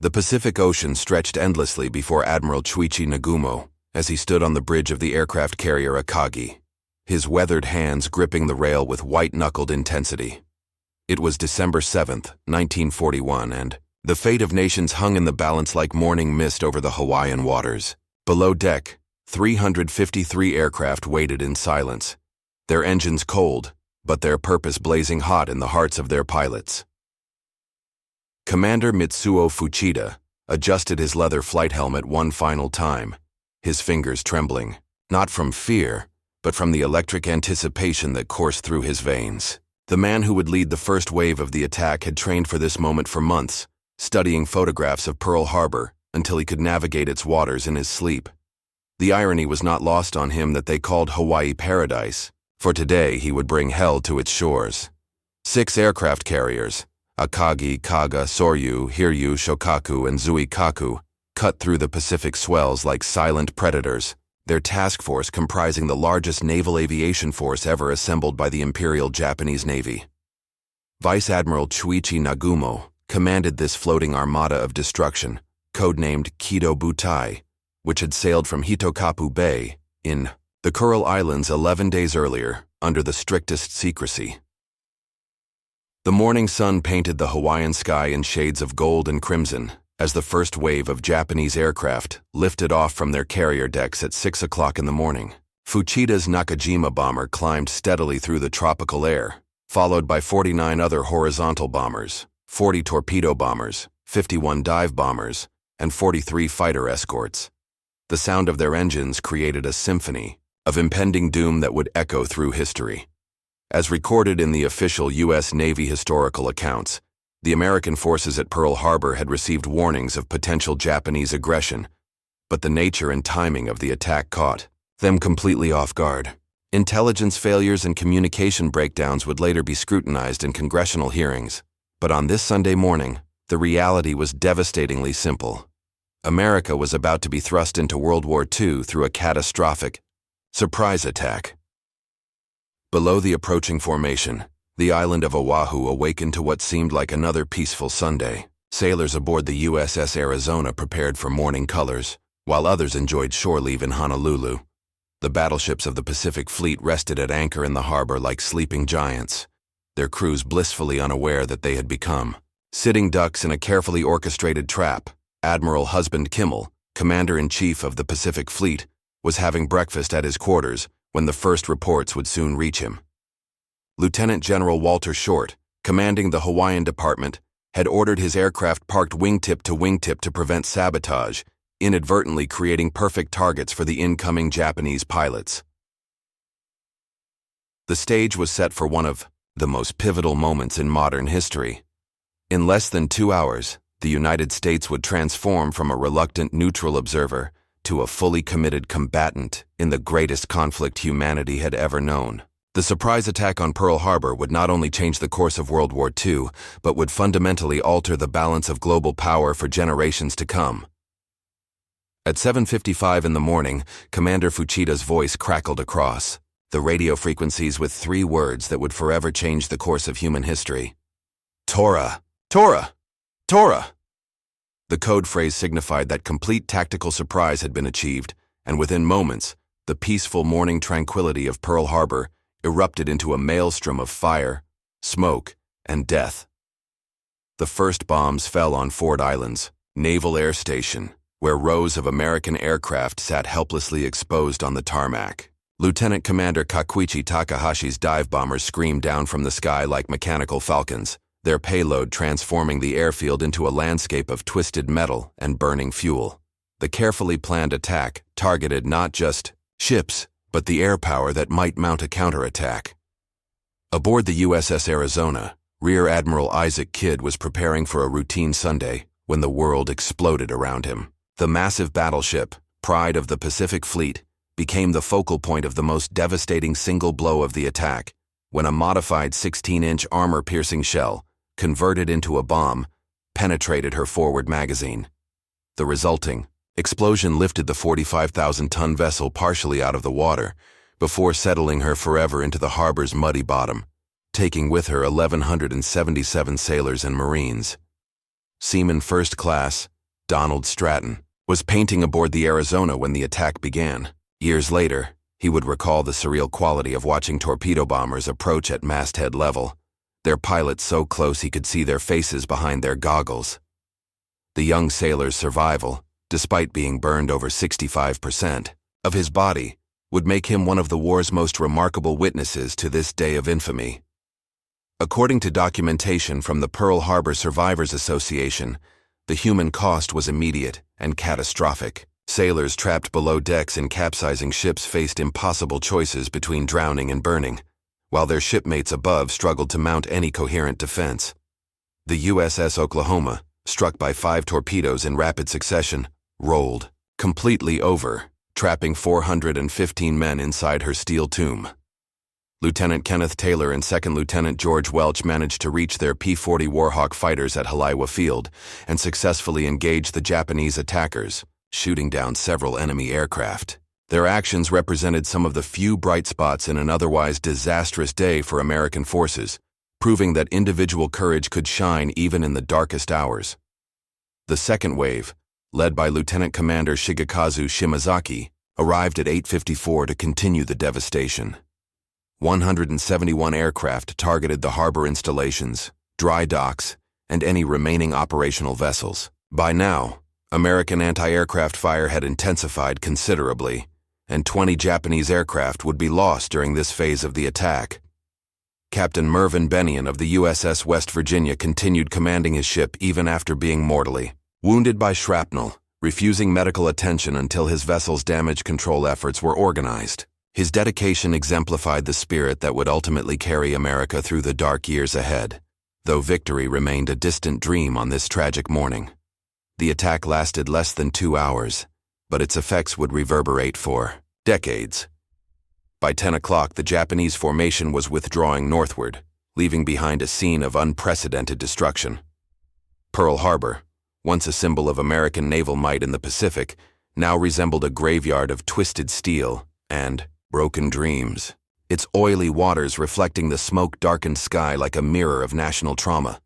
The Pacific Ocean stretched endlessly before Admiral Chuichi Nagumo as he stood on the bridge of the aircraft carrier Akagi, his weathered hands gripping the rail with white-knuckled intensity. It was December 7th, 1941, and the fate of nations hung in the balance like morning mist over the Hawaiian waters. Below deck, 353 aircraft waited in silence, their engines cold, but their purpose blazing hot in the hearts of their pilots. Commander Mitsuo Fuchida adjusted his leather flight helmet one final time, his fingers trembling, not from fear, but from the electric anticipation that coursed through his veins. The man who would lead the first wave of the attack had trained for this moment for months, studying photographs of Pearl Harbor until he could navigate its waters in his sleep. The irony was not lost on him that they called Hawaii paradise, for today he would bring hell to its shores. 6 aircraft carriers, Akagi, Kaga, Soryu, Hiryu, Shokaku, and Zuikaku, cut through the Pacific swells like silent predators, their task force comprising the largest naval aviation force ever assembled by the Imperial Japanese Navy. Vice Admiral Chuichi Nagumo commanded this floating armada of destruction, codenamed Kido Butai, which had sailed from Hitokapu Bay in the Kuril Islands 11 days earlier under the strictest secrecy. The morning sun painted the Hawaiian sky in shades of gold and crimson as the first wave of Japanese aircraft lifted off from their carrier decks at 6 o'clock in the morning. Fuchida's Nakajima bomber climbed steadily through the tropical air, followed by 49 other horizontal bombers, 40 torpedo bombers, 51 dive bombers, and 43 fighter escorts. The sound of their engines created a symphony of impending doom that would echo through history. As recorded in the official U.S. Navy historical accounts, the American forces at Pearl Harbor had received warnings of potential Japanese aggression, but the nature and timing of the attack caught them completely off guard. Intelligence failures and communication breakdowns would later be scrutinized in congressional hearings, but on this Sunday morning, the reality was devastatingly simple. America was about to be thrust into World War II through a catastrophic surprise attack. Below the approaching formation, the island of Oahu awakened to what seemed like another peaceful Sunday. Sailors aboard the USS Arizona prepared for morning colors, while others enjoyed shore leave in Honolulu. The battleships of the Pacific Fleet rested at anchor in the harbor like sleeping giants, their crews blissfully unaware that they had become sitting ducks in a carefully orchestrated trap. Admiral Husband Kimmel, Commander-in-Chief of the Pacific Fleet, was having breakfast at his quarters when the first reports would soon reach him. Lieutenant General Walter Short, commanding the Hawaiian Department, had ordered his aircraft parked wingtip to prevent sabotage, inadvertently creating perfect targets for the incoming Japanese pilots. The stage was set for one of the most pivotal moments in modern history. In less than 2 hours, the United States would transform from a reluctant neutral observer to a fully committed combatant in the greatest conflict humanity had ever known. The surprise attack on Pearl Harbor would not only change the course of World War II, but would fundamentally alter the balance of global power for generations to come. At 7:55 in the morning, Commander Fuchida's voice crackled across the radio frequencies with 3 words that would forever change the course of human history. Tora! Tora! Tora! The code phrase signified that complete tactical surprise had been achieved, and within moments, the peaceful morning tranquility of Pearl Harbor erupted into a maelstrom of fire, smoke, and death. The first bombs fell on Ford Island's Naval Air Station, where rows of American aircraft sat helplessly exposed on the tarmac. Lieutenant Commander Kakuichi Takahashi's dive bombers screamed down from the sky like mechanical falcons, their payload transforming the airfield into a landscape of twisted metal and burning fuel. The carefully planned attack targeted not just ships, but the air power that might mount a counterattack. Aboard the USS Arizona, Rear Admiral Isaac Kidd was preparing for a routine Sunday when the world exploded around him. The massive battleship, pride of the Pacific Fleet, became the focal point of the most devastating single blow of the attack, when a modified 16-inch armor-piercing shell, converted into a bomb, penetrated her forward magazine. The resulting explosion lifted the 45,000-ton vessel partially out of the water, before settling her forever into the harbor's muddy bottom, taking with her 1,177 sailors and Marines. Seaman First Class Donald Stratton, was painting aboard the Arizona when the attack began. Years later, he would recall the surreal quality of watching torpedo bombers approach at masthead level, their pilots so close he could see their faces behind their goggles. The young sailor's survival, despite being burned over 65% of his body, would make him one of the war's most remarkable witnesses to this day of infamy. According to documentation from the Pearl Harbor Survivors Association, the human cost was immediate and catastrophic. Sailors trapped below decks in capsizing ships faced impossible choices between drowning and burning, while their shipmates above struggled to mount any coherent defense. The USS Oklahoma, struck by 5 torpedoes in rapid succession, rolled completely over, trapping 415 men inside her steel tomb. Lieutenant Kenneth Taylor and Second Lieutenant George Welch managed to reach their P-40 Warhawk fighters at Halaiwa Field and successfully engage the Japanese attackers, shooting down several enemy aircraft. Their actions represented some of the few bright spots in an otherwise disastrous day for American forces, proving that individual courage could shine even in the darkest hours. The second wave, led by Lieutenant Commander Shigekazu Shimazaki, arrived at 8:54 to continue the devastation. 171 aircraft targeted the harbor installations, dry docks, and any remaining operational vessels. By now, American anti-aircraft fire had intensified considerably, and 20 Japanese aircraft would be lost during this phase of the attack. Captain Mervyn Bennion of the USS West Virginia continued commanding his ship even after being mortally wounded by shrapnel, refusing medical attention until his vessel's damage control efforts were organized. His dedication exemplified the spirit that would ultimately carry America through the dark years ahead, though victory remained a distant dream on this tragic morning. The attack lasted less than 2 hours, but its effects would reverberate for decades. By 10 o'clock, the Japanese formation was withdrawing northward, leaving behind a scene of unprecedented destruction. Pearl Harbor, once a symbol of American naval might in the Pacific, now resembled a graveyard of twisted steel and broken dreams, its oily waters reflecting the smoke-darkened sky like a mirror of national trauma.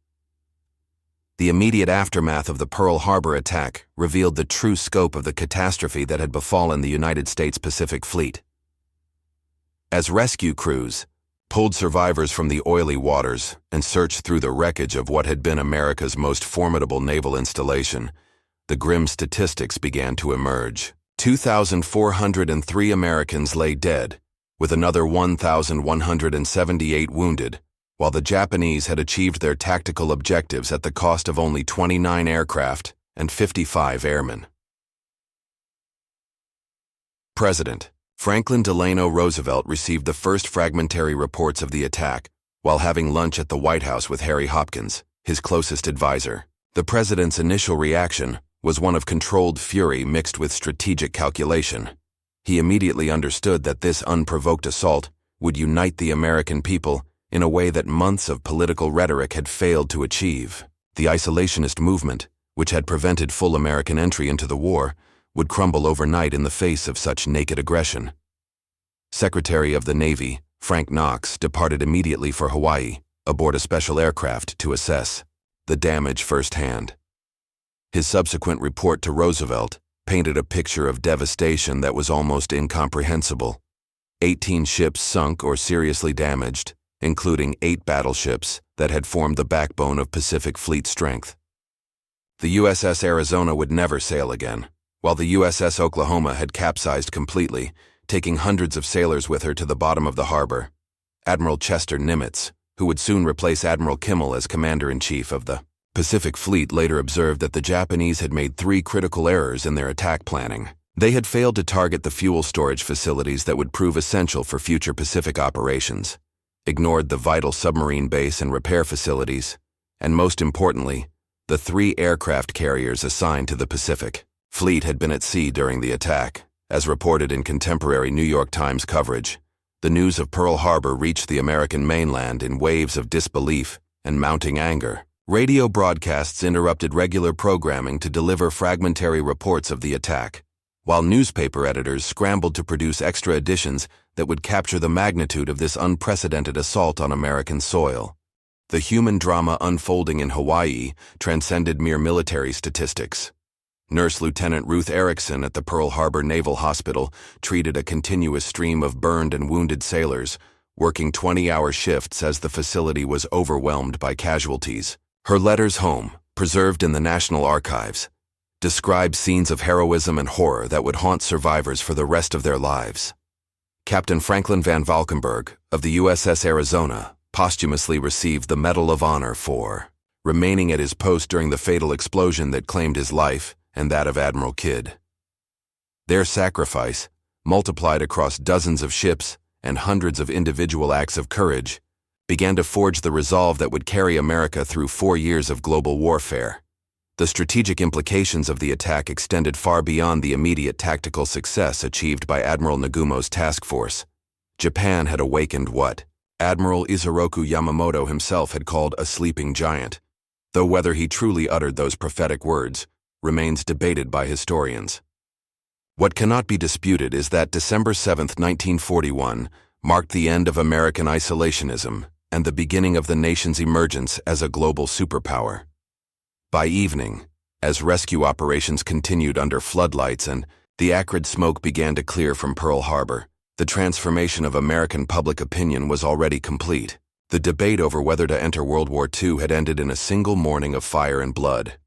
The immediate aftermath of the Pearl Harbor attack revealed the true scope of the catastrophe that had befallen the United States Pacific Fleet. As rescue crews pulled survivors from the oily waters and searched through the wreckage of what had been America's most formidable naval installation, the grim statistics began to emerge. 2,403 Americans lay dead, with another 1,178 wounded, while the Japanese had achieved their tactical objectives at the cost of only 29 aircraft and 55 airmen. President Franklin Delano Roosevelt received the first fragmentary reports of the attack while having lunch at the White House with Harry Hopkins, his closest advisor. The president's initial reaction was one of controlled fury mixed with strategic calculation. He immediately understood that this unprovoked assault would unite the American people in a way that months of political rhetoric had failed to achieve. The isolationist movement, which had prevented full American entry into the war, would crumble overnight in the face of such naked aggression. Secretary of the Navy, Frank Knox, departed immediately for Hawaii, aboard a special aircraft to assess the damage firsthand. His subsequent report to Roosevelt painted a picture of devastation that was almost incomprehensible. 18 ships sunk or seriously damaged, including 8 battleships that had formed the backbone of Pacific Fleet strength. The USS Arizona would never sail again, while the USS Oklahoma had capsized completely, taking hundreds of sailors with her to the bottom of the harbor. Admiral Chester Nimitz, who would soon replace Admiral Kimmel as Commander-in-Chief of the Pacific Fleet, later observed that the Japanese had made 3 critical errors in their attack planning. They had failed to target the fuel storage facilities that would prove essential for future Pacific operations, ignored the vital submarine base and repair facilities, and most importantly, the 3 aircraft carriers assigned to the Pacific Fleet had been at sea during the attack. As reported in contemporary New York Times coverage, the news of Pearl Harbor reached the American mainland in waves of disbelief and mounting anger. Radio broadcasts interrupted regular programming to deliver fragmentary reports of the attack, while newspaper editors scrambled to produce extra editions that would capture the magnitude of this unprecedented assault on American soil. The human drama unfolding in Hawaii transcended mere military statistics. Nurse Lieutenant Ruth Erickson at the Pearl Harbor Naval Hospital treated a continuous stream of burned and wounded sailors, working 20-hour shifts as the facility was overwhelmed by casualties. Her letters home, preserved in the National Archives, describe scenes of heroism and horror that would haunt survivors for the rest of their lives. Captain Franklin Van Valkenburg of the USS Arizona posthumously received the Medal of Honor for remaining at his post during the fatal explosion that claimed his life and that of Admiral Kidd. Their sacrifice, multiplied across dozens of ships and hundreds of individual acts of courage, began to forge the resolve that would carry America through 4 years of global warfare. The strategic implications of the attack extended far beyond the immediate tactical success achieved by Admiral Nagumo's task force. Japan had awakened what Admiral Isoroku Yamamoto himself had called a sleeping giant, though whether he truly uttered those prophetic words remains debated by historians. What cannot be disputed is that December 7, 1941, marked the end of American isolationism and the beginning of the nation's emergence as a global superpower. By evening, as rescue operations continued under floodlights and the acrid smoke began to clear from Pearl Harbor, the transformation of American public opinion was already complete. The debate over whether to enter World War II had ended in a single morning of fire and blood.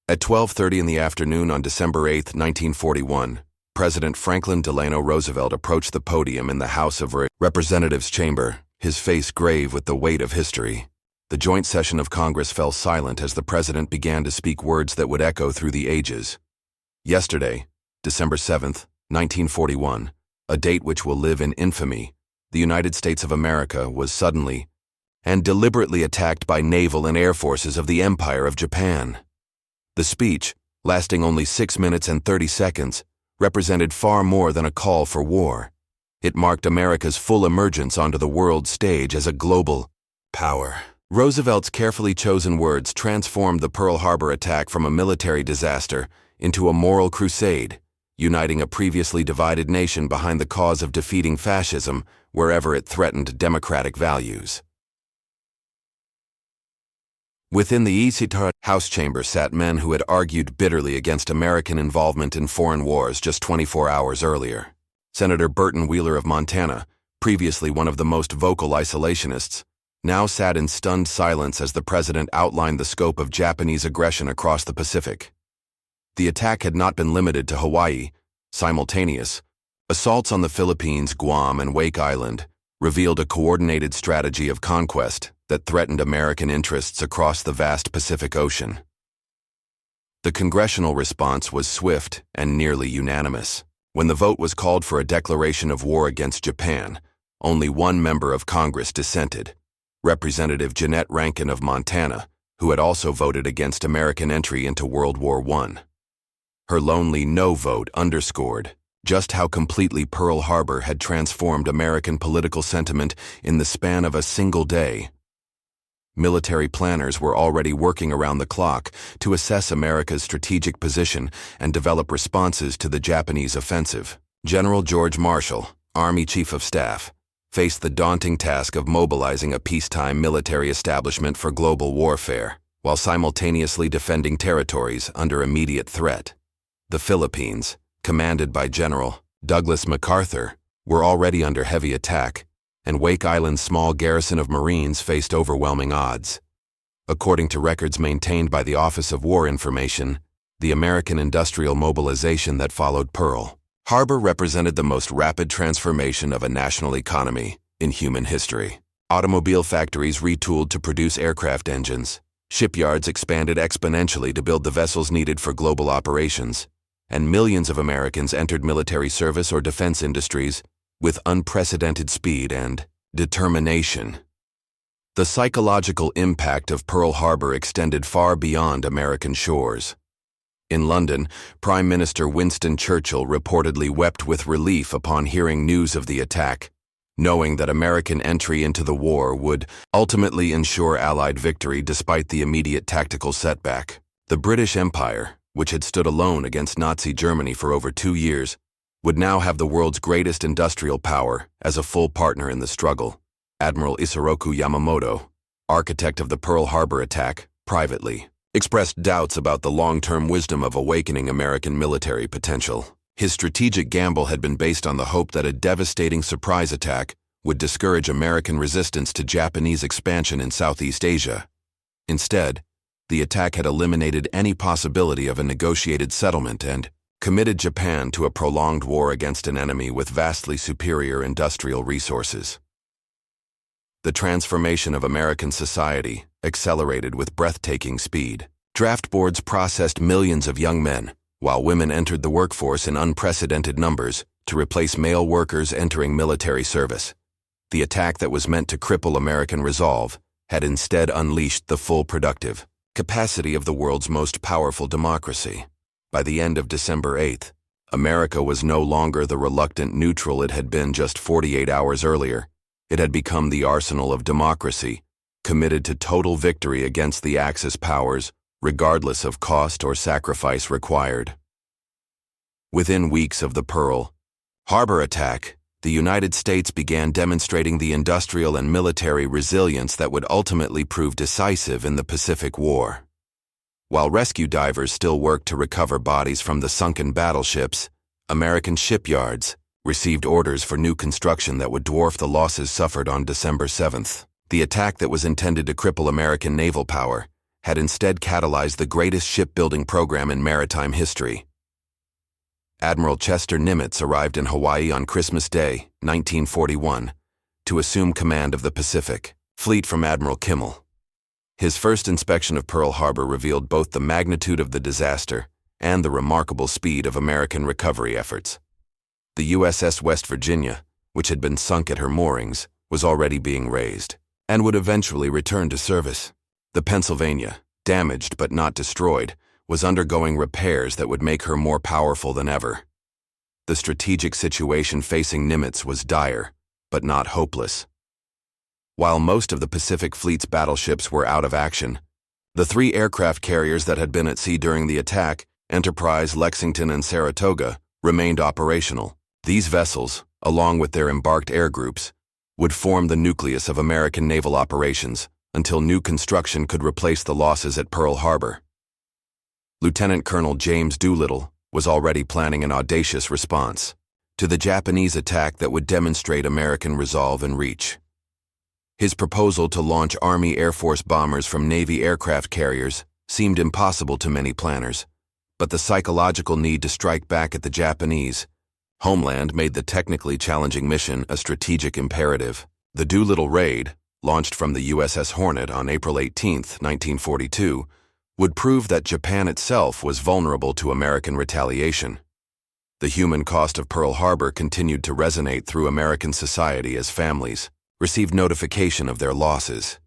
At 12:30 in the afternoon on December 8, 1941, President Franklin Delano Roosevelt approached the podium in the House of Representatives chamber, his face grave with the weight of history. The joint session of Congress fell silent as the president began to speak words that would echo through the ages. Yesterday, December 7, 1941, a date which will live in infamy, the United States of America was suddenly and deliberately attacked by naval and air forces of the Empire of Japan. The speech, lasting only 6 minutes and 30 seconds, represented far more than a call for war. It marked America's full emergence onto the world stage as a global power. Roosevelt's carefully chosen words transformed the Pearl Harbor attack from a military disaster into a moral crusade, uniting a previously divided nation behind the cause of defeating fascism wherever it threatened democratic values. Within the Isitar House chamber sat men who had argued bitterly against American involvement in foreign wars just 24 hours earlier. Senator Burton Wheeler of Montana, previously one of the most vocal isolationists, now sat in stunned silence as the president outlined the scope of Japanese aggression across the Pacific. The attack had not been limited to Hawaii. Simultaneous assaults on the Philippines, Guam, and Wake Island revealed a coordinated strategy of conquest that threatened American interests across the vast Pacific Ocean. The congressional response was swift and nearly unanimous. When the vote was called for a declaration of war against Japan, only one member of Congress dissented, Representative Jeanette Rankin of Montana, who had also voted against American entry into World War I. Her lonely no vote underscored just how completely Pearl Harbor had transformed American political sentiment in the span of a single day. Military planners were already working around the clock to assess America's strategic position and develop responses to the Japanese offensive. General George Marshall, Army Chief of Staff, faced the daunting task of mobilizing a peacetime military establishment for global warfare, while simultaneously defending territories under immediate threat. The Philippines, commanded by General Douglas MacArthur, were already under heavy attack, and Wake Island's small garrison of Marines faced overwhelming odds. According to records maintained by the Office of War Information, the American industrial mobilization that followed Pearl Harbor represented the most rapid transformation of a national economy in human history. Automobile factories retooled to produce aircraft engines, shipyards expanded exponentially to build the vessels needed for global operations, and millions of Americans entered military service or defense industries with unprecedented speed and determination. The psychological impact of Pearl Harbor extended far beyond American shores. In London, Prime Minister Winston Churchill reportedly wept with relief upon hearing news of the attack, knowing that American entry into the war would ultimately ensure Allied victory despite the immediate tactical setback. The British Empire, which had stood alone against Nazi Germany for over 2 years, would now have the world's greatest industrial power as a full partner in the struggle. Admiral Isoroku Yamamoto, architect of the Pearl Harbor attack, privately expressed doubts about the long-term wisdom of awakening American military potential. His strategic gamble had been based on the hope that a devastating surprise attack would discourage American resistance to Japanese expansion in Southeast Asia. Instead, the attack had eliminated any possibility of a negotiated settlement and committed Japan to a prolonged war against an enemy with vastly superior industrial resources. The transformation of American society accelerated with breathtaking speed. Draft boards processed millions of young men, while women entered the workforce in unprecedented numbers to replace male workers entering military service. The attack that was meant to cripple American resolve had instead unleashed the full productive capacity of the world's most powerful democracy. By the end of December 8th, America was no longer the reluctant neutral it had been just 48 hours earlier. It had become the arsenal of democracy, committed to total victory against the Axis powers, regardless of cost or sacrifice required. Within weeks of the Pearl Harbor attack, the United States began demonstrating the industrial and military resilience that would ultimately prove decisive in the Pacific War. While rescue divers still worked to recover bodies from the sunken battleships, American shipyards received orders for new construction that would dwarf the losses suffered on December 7th. The attack that was intended to cripple American naval power had instead catalyzed the greatest shipbuilding program in maritime history. Admiral Chester Nimitz arrived in Hawaii on Christmas Day, 1941, to assume command of the Pacific Fleet from Admiral Kimmel. His first inspection of Pearl Harbor revealed both the magnitude of the disaster and the remarkable speed of American recovery efforts. The USS West Virginia, which had been sunk at her moorings, was already being raised and would eventually return to service. The Pennsylvania, damaged but not destroyed, was undergoing repairs that would make her more powerful than ever. The strategic situation facing Nimitz was dire, but not hopeless. While most of the Pacific Fleet's battleships were out of action, the three aircraft carriers that had been at sea during the attack, Enterprise, Lexington, and Saratoga, remained operational. These vessels, along with their embarked air groups, would form the nucleus of American naval operations until new construction could replace the losses at Pearl Harbor. Lieutenant Colonel James Doolittle was already planning an audacious response to the Japanese attack that would demonstrate American resolve and reach. His proposal to launch Army Air Force bombers from Navy aircraft carriers seemed impossible to many planners, but the psychological need to strike back at the Japanese homeland made the technically challenging mission a strategic imperative. The Doolittle raid, launched from the USS Hornet on April 18, 1942, would prove that Japan itself was vulnerable to American retaliation. The human cost of Pearl Harbor continued to resonate through American society as families received notification of their losses.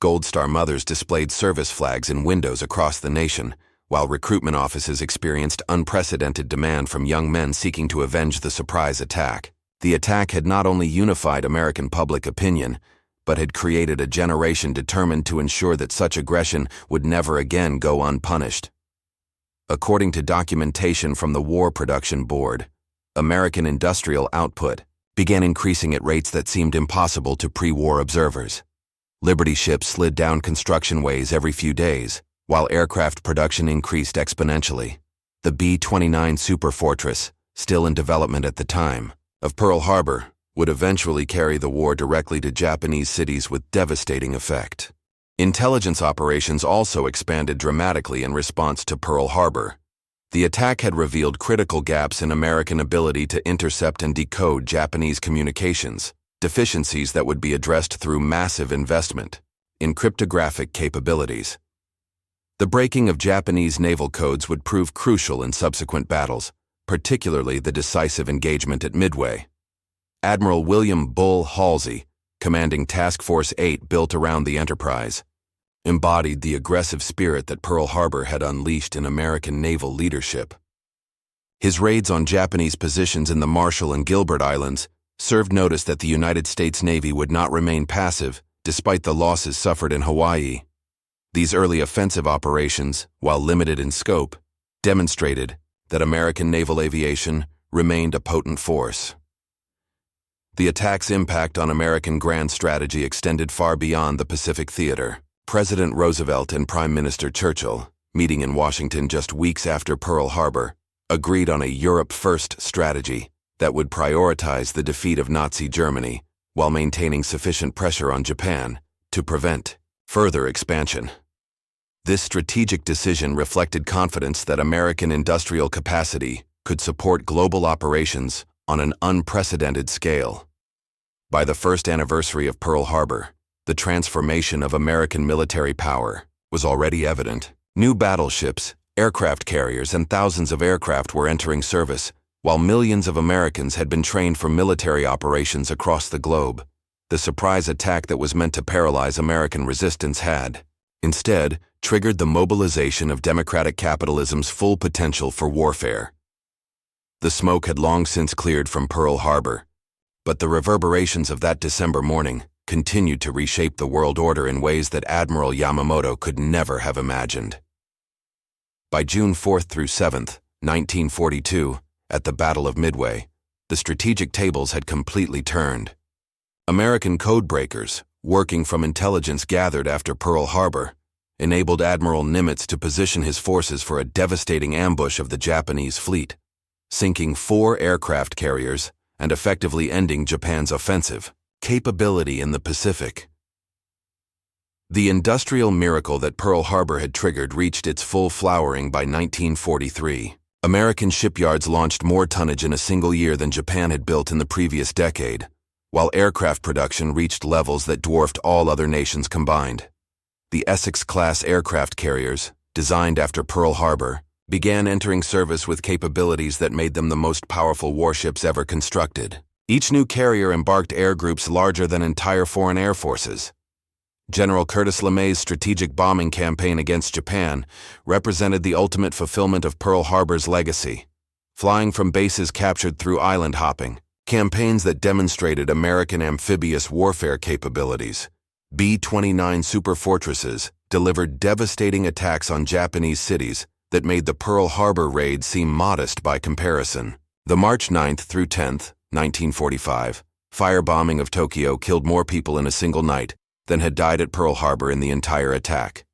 Gold Star mothers displayed service flags in windows across the nation, while recruitment offices experienced unprecedented demand from young men seeking to avenge the surprise attack. The attack had not only unified American public opinion, but had created a generation determined to ensure that such aggression would never again go unpunished. According to documentation from the War Production Board, American industrial output began increasing at rates that seemed impossible to pre-war observers. Liberty ships slid down construction ways every few days, while aircraft production increased exponentially. The B-29 Superfortress, still in development at the time of Pearl Harbor, would eventually carry the war directly to Japanese cities with devastating effect. Intelligence operations also expanded dramatically in response to Pearl Harbor. The attack had revealed critical gaps in American ability to intercept and decode Japanese communications, deficiencies that would be addressed through massive investment in cryptographic capabilities. The breaking of Japanese naval codes would prove crucial in subsequent battles, particularly the decisive engagement at Midway. Admiral William Bull Halsey, commanding Task Force 8 built around the Enterprise, embodied the aggressive spirit that Pearl Harbor had unleashed in American naval leadership. His raids on Japanese positions in the Marshall and Gilbert Islands served notice that the United States Navy would not remain passive despite the losses suffered in Hawaii. These early offensive operations, while limited in scope, demonstrated that American naval aviation remained a potent force. The attack's impact on American grand strategy extended far beyond the Pacific theater. President Roosevelt and Prime Minister Churchill, meeting in Washington just weeks after Pearl Harbor, agreed on a Europe-first strategy that would prioritize the defeat of Nazi Germany while maintaining sufficient pressure on Japan to prevent further expansion. This strategic decision reflected confidence that American industrial capacity could support global operations on an unprecedented scale. By the first anniversary of Pearl Harbor, the transformation of American military power was already evident. New battleships, aircraft carriers, and thousands of aircraft were entering service, while millions of Americans had been trained for military operations across the globe. The surprise attack that was meant to paralyze American resistance had, instead, triggered the mobilization of democratic capitalism's full potential for warfare. The smoke had long since cleared from Pearl Harbor, but the reverberations of that December morning continued to reshape the world order in ways that Admiral Yamamoto could never have imagined. By June 4th through 7th, 1942, at the Battle of Midway, the strategic tables had completely turned. American codebreakers, working from intelligence gathered after Pearl Harbor, enabled Admiral Nimitz to position his forces for a devastating ambush of the Japanese fleet, sinking 4 aircraft carriers and effectively ending Japan's offensive capability in the Pacific. The industrial miracle that Pearl Harbor had triggered reached its full flowering by 1943. American shipyards launched more tonnage in a single year than Japan had built in the previous decade, while aircraft production reached levels that dwarfed all other nations combined. The Essex-class aircraft carriers, designed after Pearl Harbor, began entering service with capabilities that made them the most powerful warships ever constructed. Each new carrier embarked air groups larger than entire foreign air forces. General Curtis LeMay's strategic bombing campaign against Japan represented the ultimate fulfillment of Pearl Harbor's legacy. Flying from bases captured through island hopping, campaigns that demonstrated American amphibious warfare capabilities, B-29 superfortresses delivered devastating attacks on Japanese cities that made the Pearl Harbor raid seem modest by comparison. The March 9th through 10th, 1945, firebombing of Tokyo killed more people in a single night than had died at Pearl Harbor in the entire attack.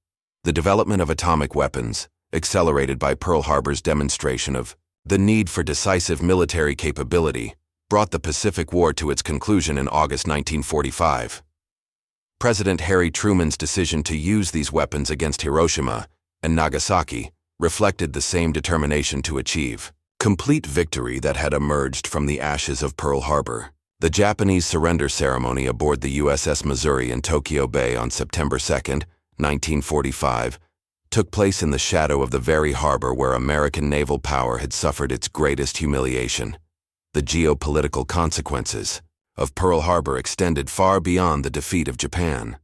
The development of atomic weapons, accelerated by Pearl Harbor's demonstration of the need for decisive military capability, brought the Pacific War to its conclusion in August 1945. President Harry Truman's decision to use these weapons against Hiroshima and Nagasaki reflected the same determination to achieve complete victory that had emerged from the ashes of Pearl Harbor. The Japanese surrender ceremony aboard the USS Missouri in Tokyo Bay on September 2, 1945, took place in the shadow of the very harbor where American naval power had suffered its greatest humiliation. The geopolitical consequences of Pearl Harbor extended far beyond the defeat of Japan.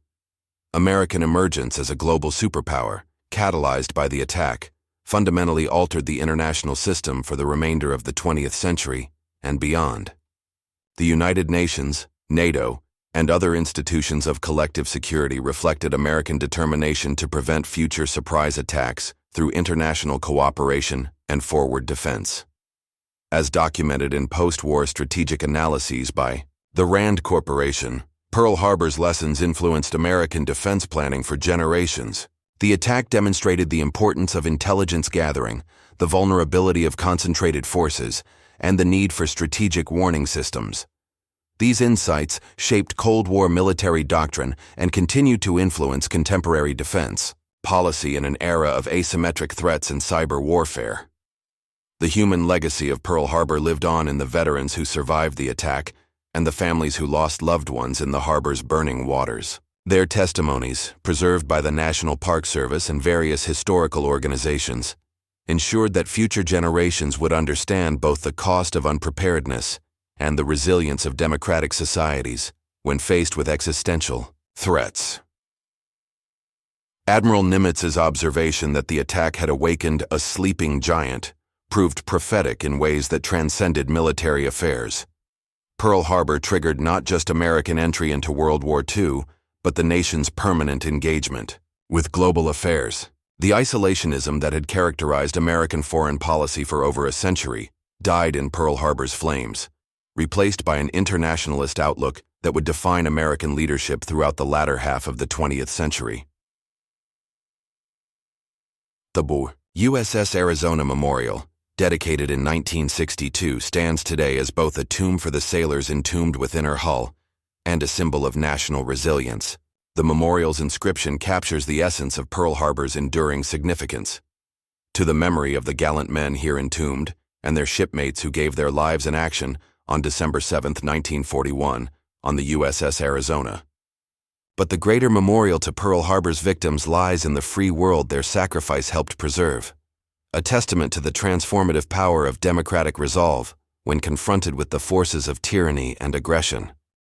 American emergence as a global superpower, catalyzed by the attack, fundamentally altered the international system for the remainder of the 20th century and beyond. The United Nations, NATO, and other institutions of collective security reflected American determination to prevent future surprise attacks through international cooperation and forward defense. As documented in post-war strategic analyses by the Rand Corporation, Pearl Harbor's lessons influenced American defense planning for generations. The attack demonstrated the importance of intelligence gathering, the vulnerability of concentrated forces, and the need for strategic warning systems. These insights shaped Cold War military doctrine and continue to influence contemporary defense policy in an era of asymmetric threats and cyber warfare. The human legacy of Pearl Harbor lived on in the veterans who survived the attack and the families who lost loved ones in the harbor's burning waters. Their testimonies, preserved by the National Park Service and various historical organizations, ensured that future generations would understand both the cost of unpreparedness and the resilience of democratic societies when faced with existential threats. Admiral Nimitz's observation that the attack had awakened a sleeping giant proved prophetic in ways that transcended military affairs. Pearl Harbor triggered not just American entry into World War II, but the nation's permanent engagement with global affairs. The isolationism that had characterized American foreign policy for over a century died in Pearl Harbor's flames, replaced by an internationalist outlook that would define American leadership throughout the latter half of the 20th century. The USS Arizona Memorial, dedicated in 1962, stands today as both a tomb for the sailors entombed within her hull and a symbol of national resilience. The memorial's inscription captures the essence of Pearl Harbor's enduring significance. To the memory of the gallant men here entombed and their shipmates who gave their lives in action on December 7, 1941, on the USS Arizona. But the greater memorial to Pearl Harbor's victims lies in the free world their sacrifice helped preserve, a testament to the transformative power of democratic resolve when confronted with the forces of tyranny and aggression.